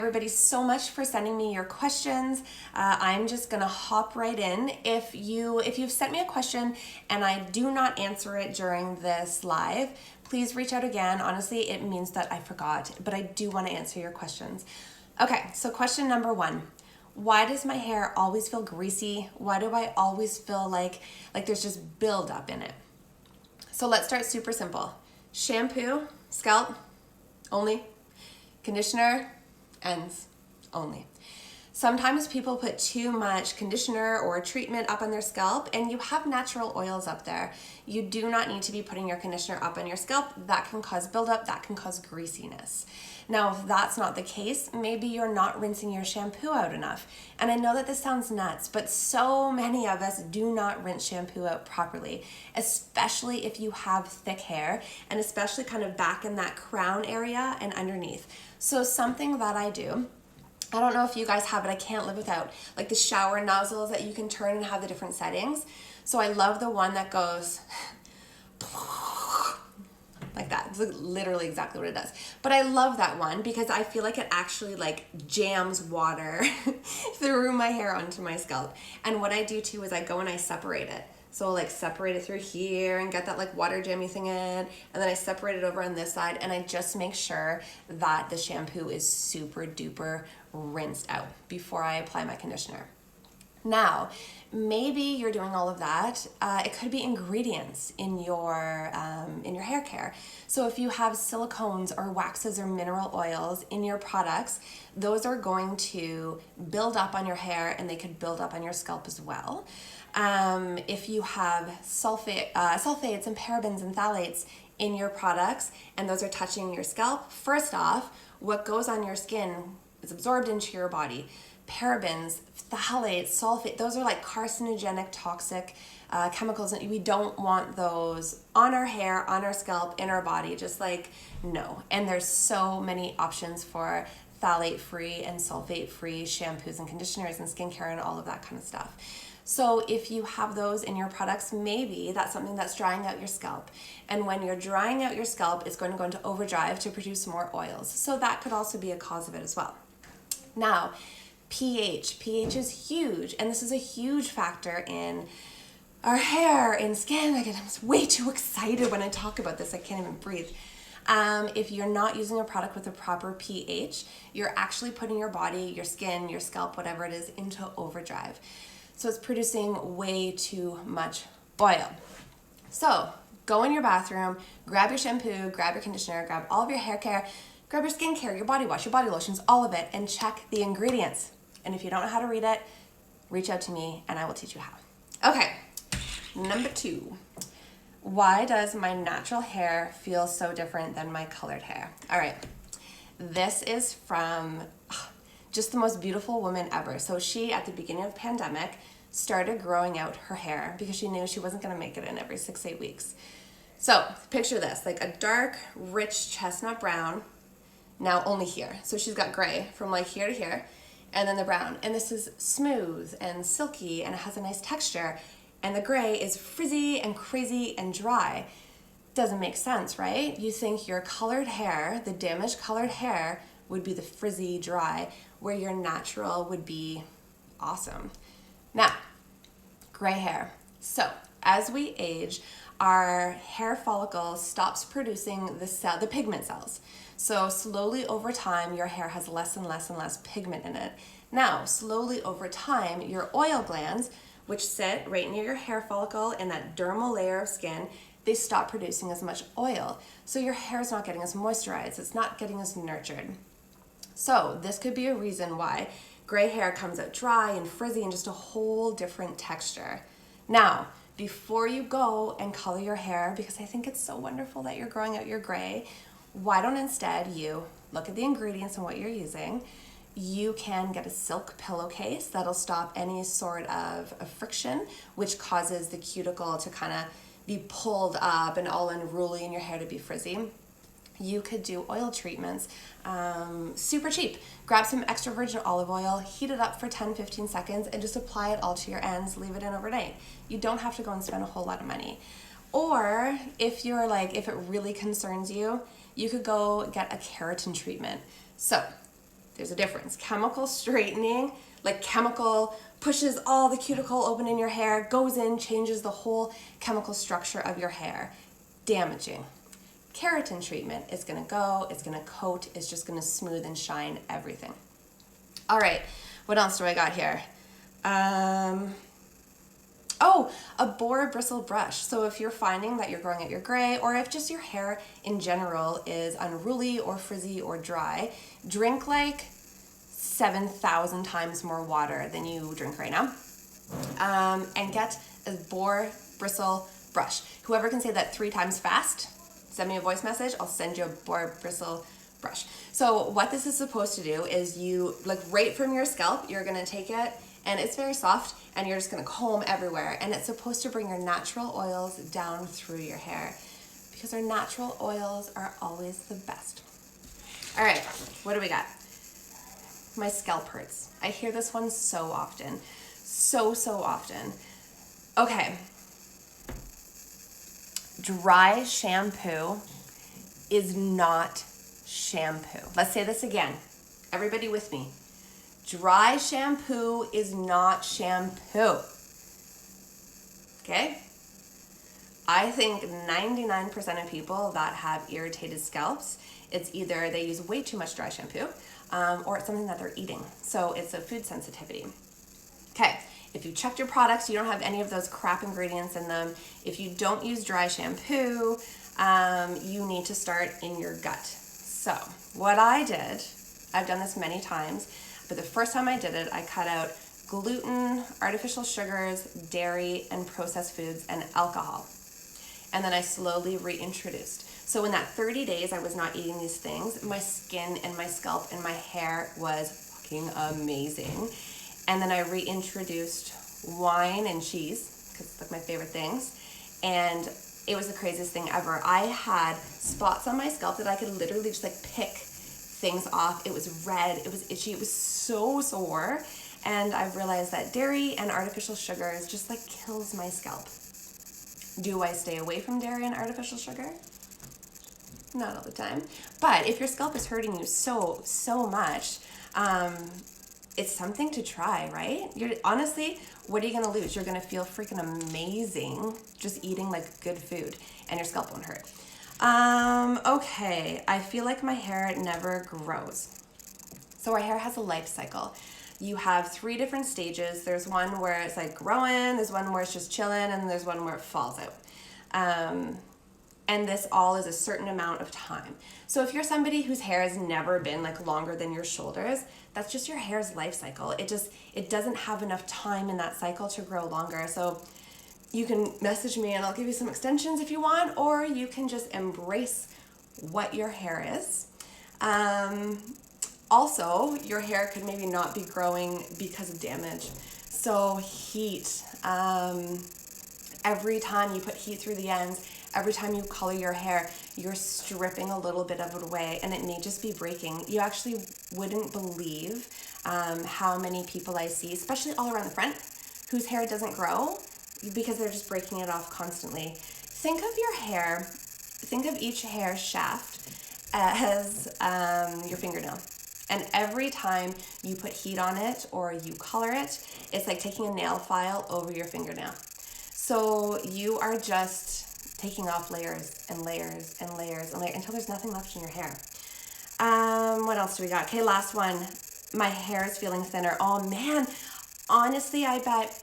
Everybody so much for sending me your questions. I'm just gonna hop right in. If you've sent me a question and I do not answer it during this live, please reach out again. Honestly, it means that I forgot, but I do want to answer your questions. Okay, so question number 1. Why does my hair always feel greasy? Why do I always feel like there's just buildup in it? So let's start super simple. Shampoo, scalp, only. Conditioner, ends only. Sometimes people put too much conditioner or treatment up on their scalp, and you have natural oils up there. You do not need to be putting your conditioner up on your scalp. That can cause buildup, that can cause greasiness. Now, if that's not the case, maybe you're not rinsing your shampoo out enough. And I know that this sounds nuts, but so many of us do not rinse shampoo out properly, especially if you have thick hair, and especially kind of back in that crown area and underneath. So something that I do, I don't know if you guys have it, I can't live without, like the shower nozzles that you can turn and have the different settings. So I love the one that goes like that. It's literally exactly what it does. But I love that one because I feel like it actually like jams water through my hair onto my scalp. And what I do too is I go and I separate it. So I'll like separate it through here and get that like water jammy thing in, and then I separate it over on this side, and I just make sure that the shampoo is super duper rinsed out before I apply my conditioner. Now, maybe you're doing all of that. It could be ingredients in your hair care. So if you have silicones or waxes or mineral oils in your products, those are going to build up on your hair, and they could build up on your scalp as well. If you have sulfates and parabens and phthalates in your products, and those are touching your scalp, first off, what goes on your skin is absorbed into your body. Parabens, phthalates, sulfate, those are like carcinogenic, toxic chemicals, and we don't want those on our hair, on our scalp, in our body, just like no. And there's so many options for phthalate-free and sulfate-free shampoos and conditioners and skincare and all of that kind of stuff. So if you have those in your products, maybe that's something that's drying out your scalp. And when you're drying out your scalp, it's going to go into overdrive to produce more oils. So that could also be a cause of it as well. Now, pH. pH is huge, and this is a huge factor in our hair and skin. I'm way too excited when I talk about this. I can't even breathe. If you're not using a product with a proper pH, you're actually putting your body, your skin, your scalp, whatever it is, into overdrive. So it's producing way too much oil. So go in your bathroom, grab your shampoo, grab your conditioner, grab all of your hair care, grab your skincare, your body wash, your body lotions, all of it, and check the ingredients. And if you don't know how to read it, reach out to me and I will teach you how. Okay, number 2. Why does my natural hair feel so different than my colored hair? All right, this is from just the most beautiful woman ever. So she, at the beginning of the pandemic, started growing out her hair because she knew she wasn't gonna make it in every 6-8 weeks. So picture this, like a dark, rich chestnut brown, now only here. So she's got gray from like here to here, and then the brown. And this is smooth and silky, and it has a nice texture. And the gray is frizzy and crazy and dry. Doesn't make sense, right? You think your colored hair, the damaged colored hair, would be the frizzy, dry, where your natural would be awesome. Now, gray hair. So as we age, our hair follicle stops producing the pigment cells. So slowly over time, your hair has less and less and less pigment in it. Now, slowly over time, your oil glands, which sit right near your hair follicle in that dermal layer of skin, they stop producing as much oil. So your hair is not getting as moisturized, it's not getting as nurtured. So this could be a reason why gray hair comes out dry and frizzy and just a whole different texture. Now, before you go and color your hair, because I think it's so wonderful that you're growing out your gray, why don't instead you look at the ingredients and what you're using. You can get a silk pillowcase that'll stop any sort of friction, which causes the cuticle to kind of be pulled up and all unruly and your hair to be frizzy. You could do oil treatments, super cheap. Grab some extra virgin olive oil, heat it up for 10-15 seconds, and just apply it all to your ends, leave it in overnight. You don't have to go and spend a whole lot of money. Or if you're like, if it really concerns you, you could go get a keratin treatment. So There's a difference. Chemical straightening, like chemical pushes all the cuticle open in your hair, goes in, changes the whole chemical structure of your hair. Damaging. Keratin treatment is gonna go, it's gonna coat, it's just gonna smooth and shine everything. All right, what else do I got here? Oh, a boar bristle brush. So if you're finding that you're growing out your gray, or if just your hair in general is unruly or frizzy or dry, drink like 7,000 times more water than you drink right now. And get a boar bristle brush. Whoever can say that 3 times fast, send me a voice message. I'll send you a boar bristle brush. So what this is supposed to do is you, like right from your scalp, you're gonna take it, and it's very soft, and you're just gonna comb everywhere. And it's supposed to bring your natural oils down through your hair, because our natural oils are always the best. All right, what do we got? My scalp hurts. I hear this one so often. So often. Okay. Dry shampoo is not shampoo. Let's say this again. Everybody with me. Dry shampoo is not shampoo. Okay? I think 99% of people that have irritated scalps, it's either they use way too much dry shampoo, or it's something that they're eating. So it's a food sensitivity. Okay, if you checked your products, you don't have any of those crap ingredients in them. If you don't use dry shampoo, you need to start in your gut. So what I did, I've done this many times, but the first time I did it, I cut out gluten, artificial sugars, dairy, and processed foods, and alcohol. And then I slowly reintroduced. So in that 30 days I was not eating these things, my skin and my scalp and my hair was fucking amazing. And then I reintroduced wine and cheese, because it's like my favorite things. And it was the craziest thing ever. I had spots on my scalp that I could literally just like pick things off. It was red, it was itchy, it was so sore. And I realized that dairy and artificial sugars just like kills my scalp. Do I stay away from dairy and artificial sugar? Not all the time. But if your scalp is hurting you so much, it's something to try, right? Honestly, what are you gonna lose? You're gonna feel freaking amazing just eating like good food, and your scalp won't hurt. Okay, I feel like my hair never grows. So our hair has a life cycle. You have 3 different stages. There's one where it's like growing, there's one where it's just chilling, and there's one where it falls out. And this all is a certain amount of time. So if you're somebody whose hair has never been like longer than your shoulders, that's just your hair's life cycle. It doesn't have enough time in that cycle to grow longer. So you can message me and I'll give you some extensions if you want, or you can just embrace what your hair is. Also, your hair could maybe not be growing because of damage. So heat, every time you put heat through the ends, every time you color your hair, you're stripping a little bit of it away, and it may just be breaking. You actually wouldn't believe how many people I see, especially all around the front, whose hair doesn't grow because they're just breaking it off constantly. Think of your hair, think of each hair shaft as your fingernail. And every time you put heat on it or you color it, it's like taking a nail file over your fingernail. So you are just taking off layers and layers and layers and layers until there's nothing left in your hair. What else do we got? Okay, last one. My hair is feeling thinner. Oh man, honestly, I bet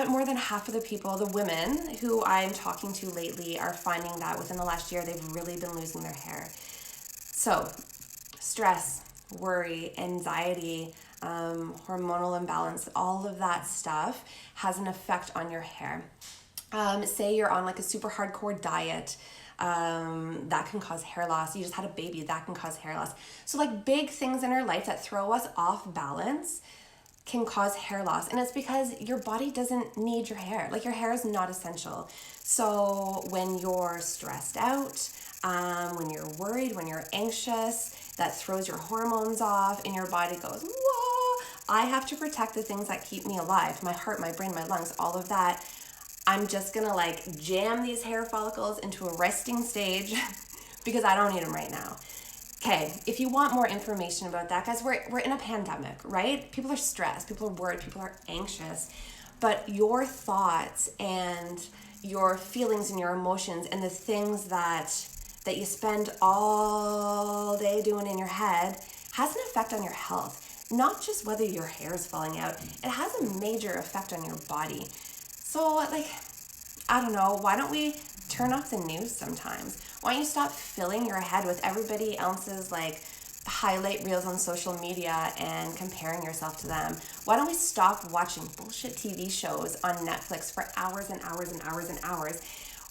more than half of the people, the women who I'm talking to lately, are finding that within the last year, they've really been losing their hair. So stress, worry, anxiety, hormonal imbalance, all of that stuff has an effect on your hair. Say you're on like a super hardcore diet, that can cause hair loss. You just had a baby, that can cause hair loss. So like big things in our life that throw us off balance can cause hair loss. And it's because your body doesn't need your hair. Like your hair is not essential. So when you're stressed out, when you're worried, when you're anxious, that throws your hormones off and your body goes, whoa, I have to protect the things that keep me alive. My heart, my brain, my lungs, all of that. I'm just gonna like jam these hair follicles into a resting stage because I don't need them right now. Okay, if you want more information about that, guys, we're in a pandemic, right? People are stressed, people are worried, people are anxious. But your thoughts and your feelings and your emotions and the things that you spend all day doing in your head has an effect on your health. Not just whether your hair is falling out, it has a major effect on your body. So, like, I don't know, why don't we turn off the news sometimes? Why don't you stop filling your head with everybody else's like highlight reels on social media and comparing yourself to them? Why don't we stop watching bullshit TV shows on Netflix for hours and hours and hours and hours?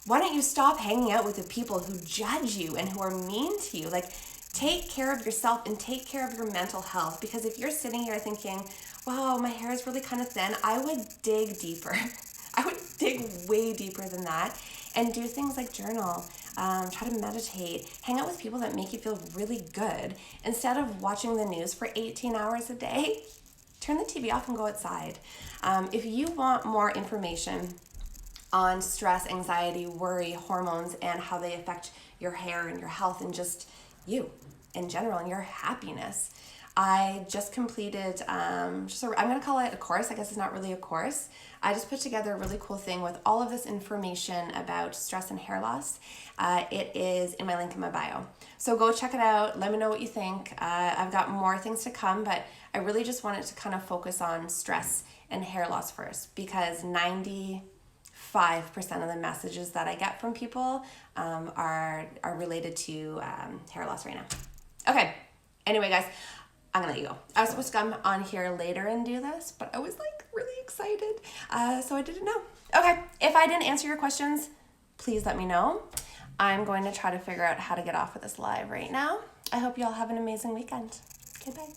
Why don't you stop hanging out with the people who judge you and who are mean to you? Like, take care of yourself and take care of your mental health, because if you're sitting here thinking, wow, my hair is really kind of thin, I would dig deeper. I would dig way deeper than that and do things like journal, try to meditate, hang out with people that make you feel really good. Instead of watching the news for 18 hours a day, turn the TV off and go outside. If you want more information on stress, anxiety, worry, hormones, and how they affect your hair and your health and just you in general and your happiness, I just completed, I'm going to call it a course. I guess it's not really a course. I just put together a really cool thing with all of this information about stress and hair loss. It is in my link in my bio. So go check it out. Let me know what you think. I've got more things to come, but I really just wanted to kind of focus on stress and hair loss first, because 95% of the messages that I get from people are related to hair loss right now. Okay. Anyway, guys, I'm gonna let you go. I was supposed to come on here later and do this, but I was like really excited, so I didn't know. Okay, if I didn't answer your questions, please let me know. I'm going to try to figure out how to get off of this live right now. I hope you all have an amazing weekend. Okay, bye.